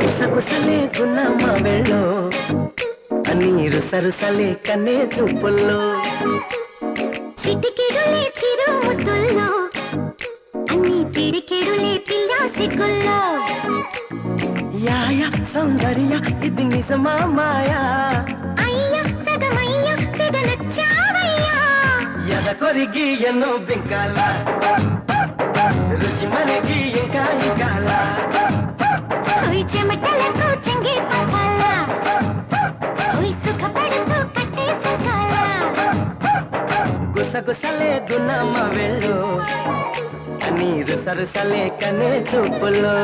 కుసకుసలే గున్నమ్మ వెళ్ళో నీరు సరుసలే కన్నే చూపుల్లో చిటికెడులే చిరు ముద్దుల్లో అన్ని పిడికెడులే పిల్ల సిగ్గుల్లో యాయ సౌందర్య ఇది నిజమా మాయా అయ్యా సగమయ్యా తెగ నచ్చావయ్యా ఎద కొరిగి ఎన్నో బింకాల రుచి మనకి ఇంకా ఇంకాల హోయ్ చెమటలకు చెంగి పట్టాల హోయ్ సుఖపడుతూ కట్టే సుఖాల గుసగుసలే గున్నమ్మ వెళ్ళు నీరు సరుసలే కన్నే చూపుల్లో